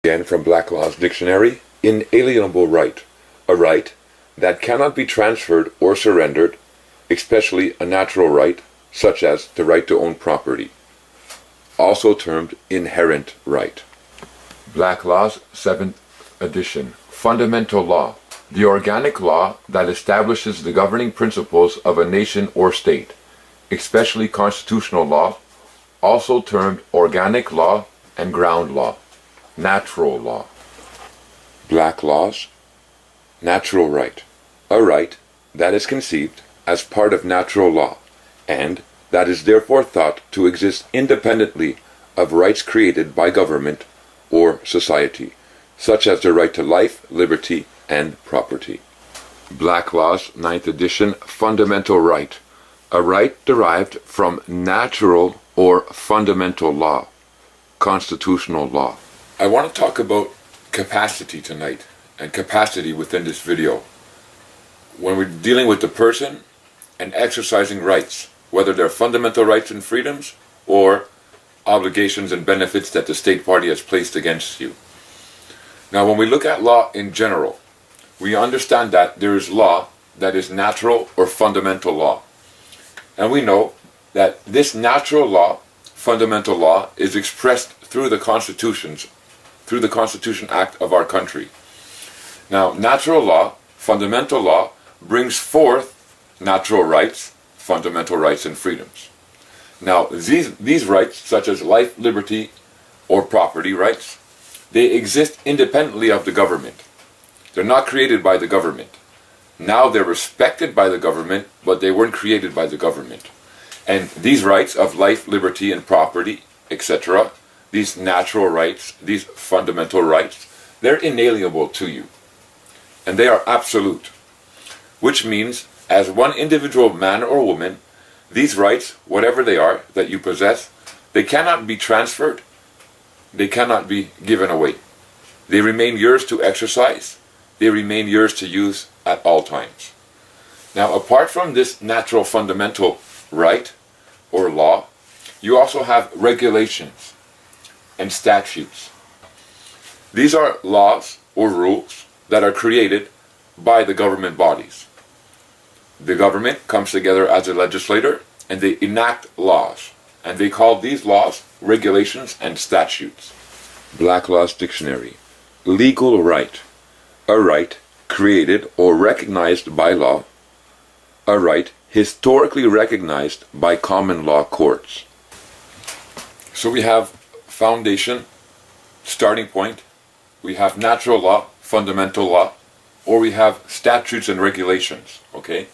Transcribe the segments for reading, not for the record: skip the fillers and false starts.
Again from Black Law's Dictionary, inalienable right, a right that cannot be transferred or surrendered, especially a natural right, such as the right to own property. Also termed inherent right. Black Law's 7th edition. Fundamental law, the organic law that establishes the governing principles of a nation or state, especially constitutional law, also termed organic law and ground law. Natural law. Black Law's natural right, a right that is conceived as part of natural law, and that is therefore thought to exist independently of rights created by government or society, such as the right to life, liberty, and property. Black Law's 9th edition. Fundamental right, a right derived from natural or fundamental law, constitutional law. I want to talk about capacity tonight, and capacity within this video. When we're dealing with the person and exercising rights, whether they're fundamental rights and freedoms or obligations and benefits that the state party has placed against you. Now, when we look at law in general, we understand that there is law that is natural or fundamental law. And we know that this natural law, fundamental law, is expressed through the constitutions, through the Constitution Act of our country. Now, natural law, fundamental law, brings forth natural rights, fundamental rights and freedoms. Now, these rights, such as life, liberty, or property rights, they exist independently of the government. They're not created by the government. Now they're respected by the government, but they weren't created by the government. And these rights of life, liberty, and property, etc., these natural rights, these fundamental rights, they're inalienable to you. And they are absolute. Which means, as one individual man or woman, these rights, whatever they are, that you possess, they cannot be transferred. They cannot be given away. They remain yours to exercise. They remain yours to use at all times. Now, apart from this natural fundamental right or law, you also have regulations and statutes. These are laws or rules that are created by the government bodies. The government comes together as a legislator and they enact laws, and they call these laws regulations and statutes. Black Law's Dictionary. Legal right, a right created or recognized by law, a right historically recognized by common law courts. So we have foundation, starting point, we have natural law, fundamental law, or we have statutes and regulations, okay?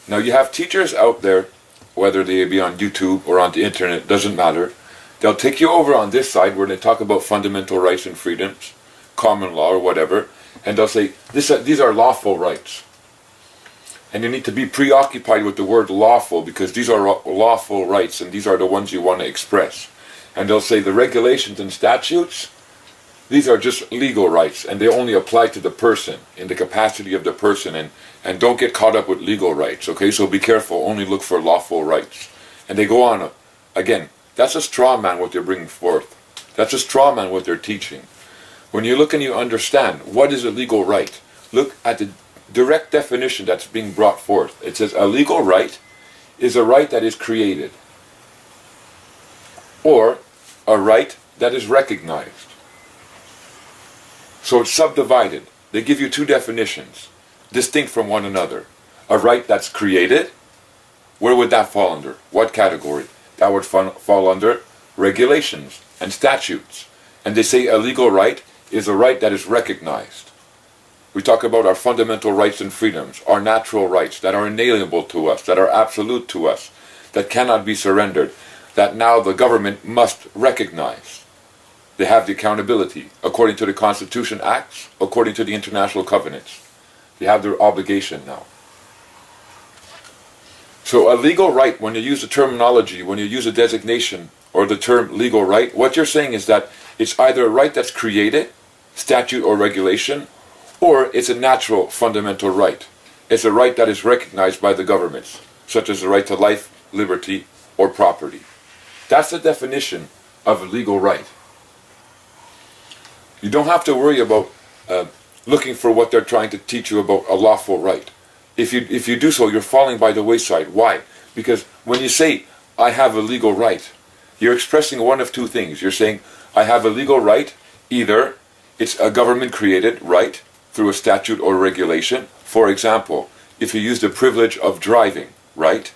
Now you have teachers out there, whether they be on YouTube or on the internet, doesn't matter. They'll take you over on this side where they talk about fundamental rights and freedoms, common law or whatever, and they'll say, these are lawful rights. And you need to be preoccupied with the word lawful, because these are lawful rights and these are the ones you want to express. And they'll say the regulations and statutes, these are just legal rights and they only apply to the person, in the capacity of the person, and don't get caught up with legal rights, okay? So be careful, only look for lawful rights. And they go on, again, that's a straw man what they're bringing forth. That's a straw man what they're teaching. When you look and you understand what is a legal right, look at the direct definition that's being brought forth. It says a legal right is a right that is created, or a right that is recognized. So it's subdivided. They give you two definitions, distinct from one another. A right that's created, where would that fall under? What category? That would fall under regulations and statutes. And they say a legal right is a right that is recognized. We talk about our fundamental rights and freedoms, our natural rights that are inalienable to us, that are absolute to us, that cannot be surrendered, that now the government must recognize. They have the accountability according to the Constitution Acts, according to the international covenants. They have their obligation now. So a legal right, when you use the terminology, when you use a designation or the term legal right, what you're saying is that it's either a right that's created, statute or regulation, or it's a natural fundamental right. It's a right that is recognized by the governments, such as the right to life, liberty, or property. That's the definition of a legal right. You don't have to worry about looking for what they're trying to teach you about a lawful right. If you do so, you're falling by the wayside. Why? Because when you say, I have a legal right, you're expressing one of two things. You're saying, I have a legal right. Either it's a government-created right through a statute or regulation. For example, if you use the privilege of driving, right?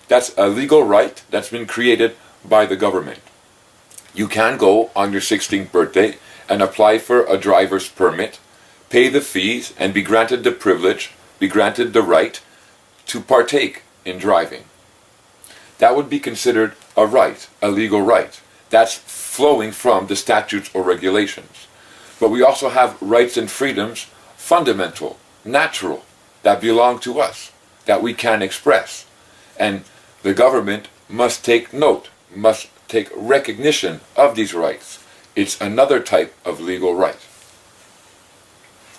That's a legal right that's been created by the government. You can go on your 16th birthday and apply for a driver's permit, pay the fees, and be granted the privilege, be granted the right to partake in driving. That would be considered a right, a legal right. That's flowing from the statutes or regulations. But we also have rights and freedoms, fundamental, natural, that belong to us, that we can express. And the government must take note, must take recognition of these rights. It's another type of legal right.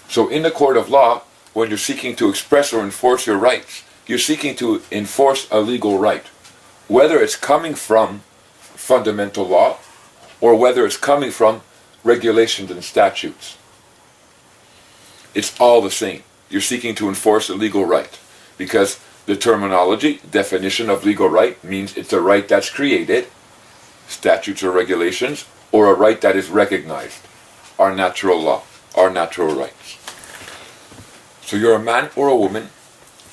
So in the court of law, when you're seeking to express or enforce your rights, you're seeking to enforce a legal right. Whether it's coming from fundamental law or whether it's coming from regulations and statutes. It's all the same. You're seeking to enforce a legal right because the terminology, definition of legal right means it's a right that's created, statutes or regulations, or a right that is recognized, our natural law, our natural rights. So you're a man or a woman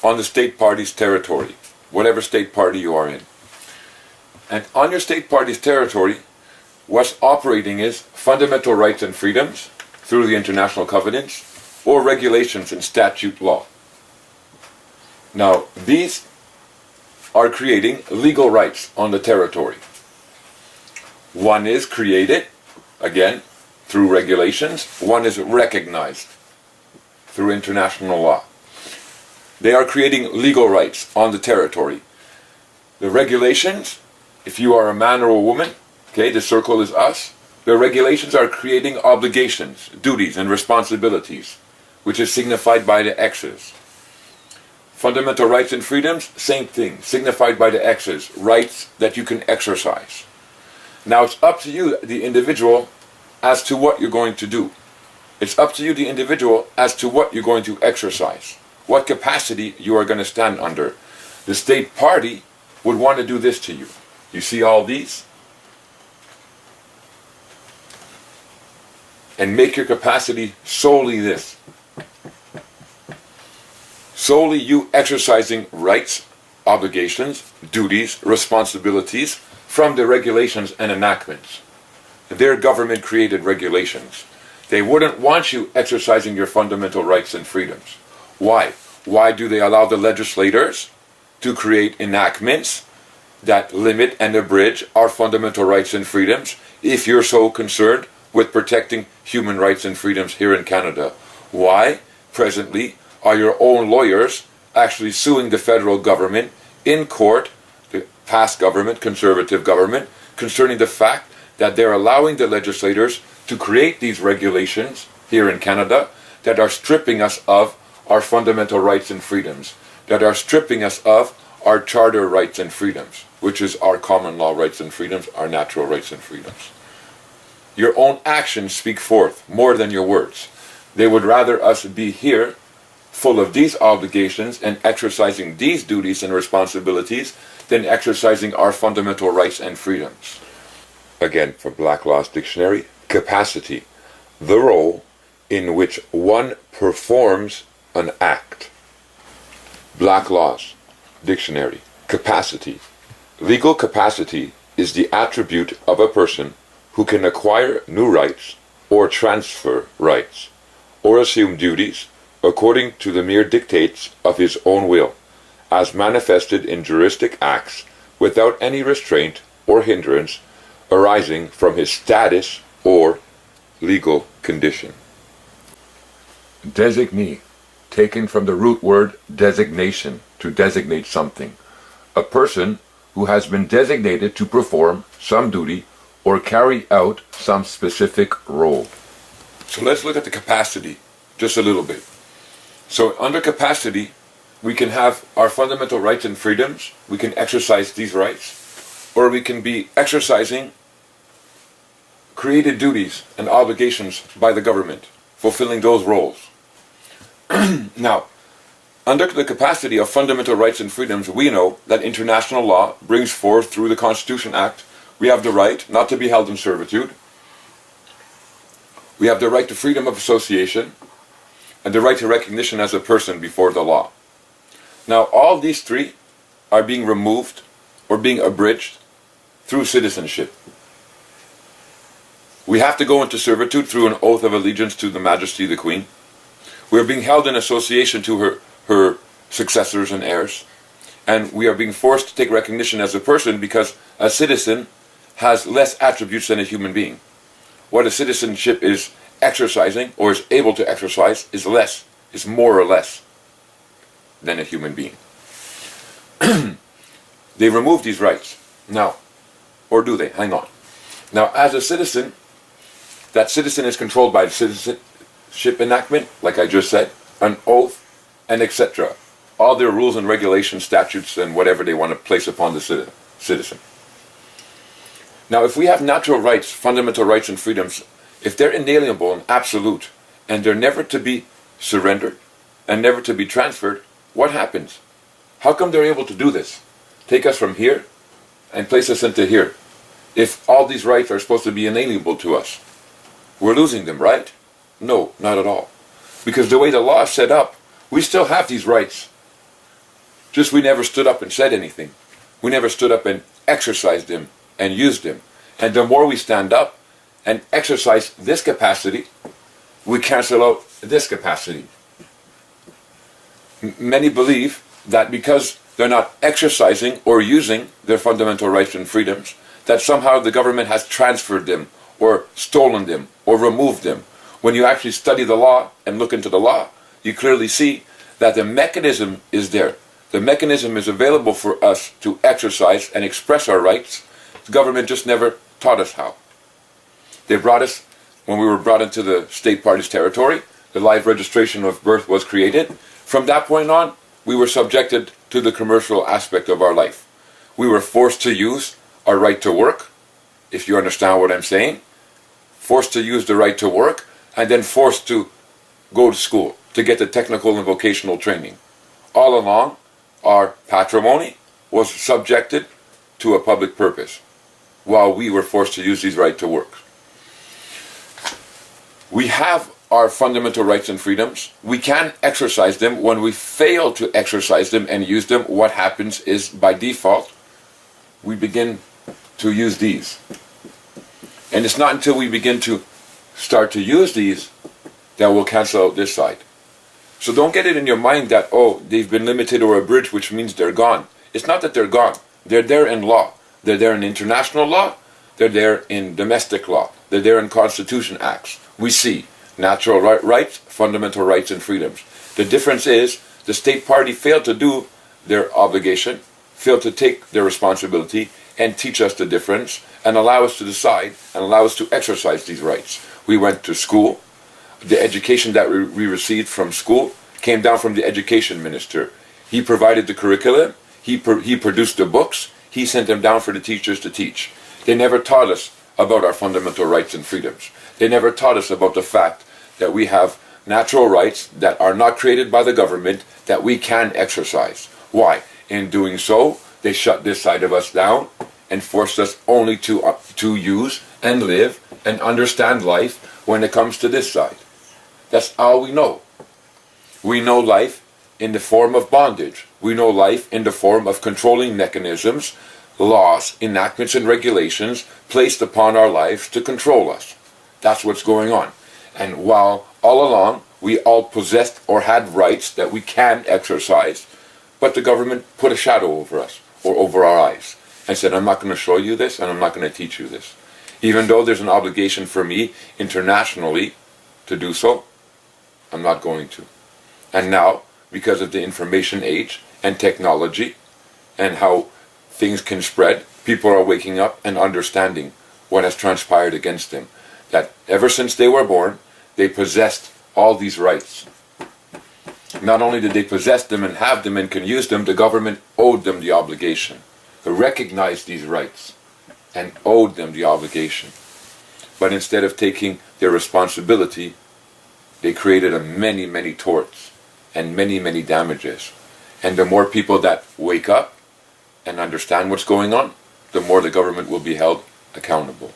on the state party's territory, whatever state party you are in. And on your state party's territory, what's operating is fundamental rights and freedoms through the international covenants or regulations and statute law. Now, these are creating legal rights on the territory. One is created, again, through regulations. One is recognized through international law. They are creating legal rights on the territory. The regulations, if you are a man or a woman, okay, the circle is us, the regulations are creating obligations, duties, and responsibilities, which is signified by the X's. Fundamental rights and freedoms, same thing, signified by the X's, rights that you can exercise. Now it's up to you, the individual, as to what you're going to do. It's up to you, the individual, as to what you're going to exercise, what capacity you are going to stand under. The state party would want to do this to you. You see all these? And make your capacity solely this. Solely you exercising rights, obligations, duties, responsibilities from the regulations and enactments. They're government-created regulations. They wouldn't want you exercising your fundamental rights and freedoms. Why? Why do they allow the legislators to create enactments that limit and abridge our fundamental rights and freedoms if you're so concerned with protecting human rights and freedoms here in Canada? Why, presently, are your own lawyers actually suing the federal government in court, the past government, conservative government, concerning the fact that they're allowing the legislators to create these regulations here in Canada that are stripping us of our fundamental rights and freedoms, that are stripping us of our charter rights and freedoms, which is our common law rights and freedoms, our natural rights and freedoms. Your own actions speak forth more than your words. They would rather us be here full of these obligations and exercising these duties and responsibilities than exercising our fundamental rights and freedoms. Again, from Blacklaw's Dictionary, capacity, the role in which one performs an act. Blacklaw's Dictionary, capacity. Legal capacity is the attribute of a person who can acquire new rights or transfer rights or assume duties according to the mere dictates of his own will, as manifested in juristic acts without any restraint or hindrance arising from his status or legal condition. Designee, taken from the root word designation, to designate something. A person who has been designated to perform some duty or carry out some specific role. So let's look at the capacity just a little bit. So under capacity, we can have our fundamental rights and freedoms, we can exercise these rights, or we can be exercising created duties and obligations by the government, fulfilling those roles. Now, under the capacity of fundamental rights and freedoms, we know that international law brings forth through the Constitution Act, we have the right not to be held in servitude, we have the right to freedom of association, and the right to recognition as a person before the law. Now, all these three are being removed or being abridged through citizenship. We have to go into servitude through an oath of allegiance to the Majesty the Queen. We're being held in association to her successors and heirs. And we are being forced to take recognition as a person because a citizen has less attributes than a human being. What a citizenship is exercising or is able to exercise is less, is more or less than a human being. They remove these rights. Now, or do they? Hang on. Now, as a citizen, that citizen is controlled by the citizenship enactment, like I just said, an oath, and etc. All their rules and regulations, statutes, and whatever they want to place upon the citizen. Now, if we have natural rights, fundamental rights and freedoms, if they're inalienable and absolute, and they're never to be surrendered, and never to be transferred, what happens? How come they're able to do this? Take us from here, and place us into here. If all these rights are supposed to be inalienable to us, we're losing them, right? No, not at all. Because the way the law is set up, we still have these rights. Just we never stood up and said anything. We never stood up and exercised them and used them. And the more we stand up and exercise this capacity, we cancel out this capacity. Many believe that because they're not exercising or using their fundamental rights and freedoms, that somehow the government has transferred them or stolen them or removed them. When you actually study the law and look into the law, you clearly see that the mechanism is there. The mechanism is available for us to exercise and express our rights. The government just never taught us how. They brought us, when we were brought into the state party's territory, the live registration of birth was created. From that point on, we were subjected to the commercial aspect of our life. We were forced to use our right to work, if you understand what I'm saying. Forced to use the right to work, and then forced to go to school to get the technical and vocational training. All along, our patrimony was subjected to a public purpose, while we were forced to use these right to work. We have our fundamental rights and freedoms. We can exercise them. When we fail to exercise them and use them, what happens is, by default, we begin to use these. And it's not until we begin to start to use these that we'll cancel out this side. So don't get it in your mind that, oh, they've been limited or abridged, which means they're gone. It's not that they're gone. They're there in law. They're there in international law. They're there in domestic law. They're there in Constitution Acts. We see natural rights, fundamental rights and freedoms. The difference is the state party failed to do their obligation, failed to take their responsibility and teach us the difference and allow us to decide and allow us to exercise these rights. We went to school. The education that we received from school came down from the education minister. He provided the curriculum. He produced the books. He sent them down for the teachers to teach. They never taught us about our fundamental rights and freedoms. They never taught us about the fact that we have natural rights that are not created by the government that we can exercise. Why? In doing so, they shut this side of us down and forced us only to use and live and understand life when it comes to this side. That's all we know. We know life in the form of bondage. We know life in the form of controlling mechanisms, laws, enactments, and regulations placed upon our lives to control us. That's what's going on. And while all along we all possessed or had rights that we can exercise, but the government put a shadow over us or over our eyes and said, I'm not going to show you this and I'm not going to teach you this. Even though there's an obligation for me internationally to do so, I'm not going to. And now, because of the information age and technology and how things can spread, people are waking up and understanding what has transpired against them. That ever since they were born, they possessed all these rights. Not only did they possess them and have them and can use them, the government owed them the obligation to recognize these rights and owed them the obligation but instead of taking their responsibility, they created many, many torts and many, many damages. And the more people that wake up and understand what's going on, the more the government will be held accountable.